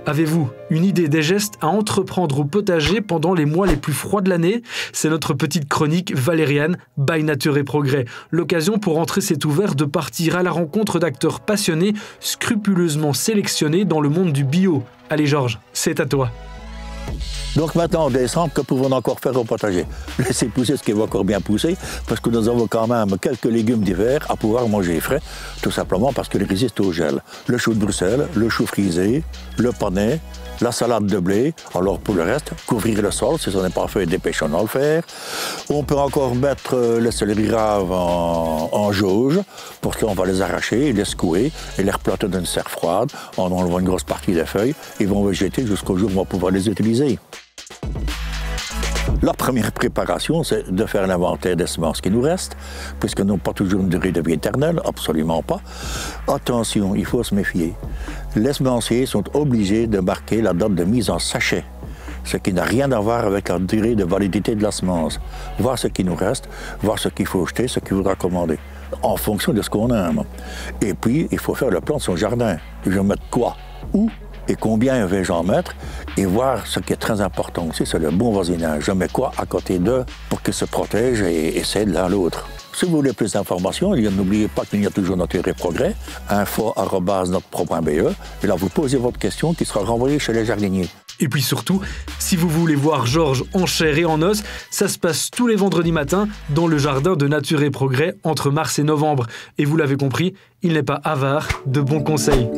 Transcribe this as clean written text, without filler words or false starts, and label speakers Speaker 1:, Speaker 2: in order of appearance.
Speaker 1: Avez-vous une idée des gestes à entreprendre au potager pendant les mois les plus froids de l'année? C'est notre petite chronique valériane by Nature et Progrès. L'occasion pour Rentrée s'est ouverte de partir à la rencontre d'acteurs passionnés, scrupuleusement sélectionnés dans le monde du bio. Allez Georges, c'est à toi.
Speaker 2: Donc maintenant, en décembre, que pouvons-nous encore faire au potager? Laisser pousser ce qui va encore bien pousser, parce que nous avons quand même quelques légumes d'hiver à pouvoir manger frais, tout simplement parce qu'ils résistent au gel. Le chou de Bruxelles, le chou frisé, le panais, la salade de blé. Alors pour le reste, couvrir le sol, si ce n'est pas fait, dépêchons-nous à le faire. On peut encore mettre le céleri rave en jauge. Pour cela, on va les arracher, les secouer et les replanter dans une serre froide en enlevant une grosse partie des feuilles. Ils vont végéter jusqu'au jour où on va pouvoir les utiliser. La première préparation, c'est de faire l'inventaire des semences qui nous restent, puisque nous n'avons pas toujours une durée de vie éternelle, absolument pas. Attention, il faut se méfier. Les semenciers sont obligés de marquer la date de mise en sachet, ce qui n'a rien à voir avec la durée de validité de la semence. Voir ce qui nous reste, voir ce qu'il faut jeter, ce qu'il faudra commander, en fonction de ce qu'on aime. Et puis, il faut faire le plan de son jardin. Je vais mettre quoi, où et combien vais-je en mettre, et voir ce qui est très important aussi, c'est le bon voisinage. Je mets quoi à côté d'eux pour qu'ils se protègent et s'aident l'un l'autre. Si vous voulez plus d'informations, n'oubliez pas qu'il y a toujours Nature et Progrès, info@notre-pro.be, et là vous posez votre question qui sera renvoyée chez les jardiniers.
Speaker 1: Et puis surtout, si vous voulez voir Georges en chair et en os, ça se passe tous les vendredis matins dans le jardin de Nature et Progrès entre mars et novembre. Et vous l'avez compris, il n'est pas avare de bons conseils.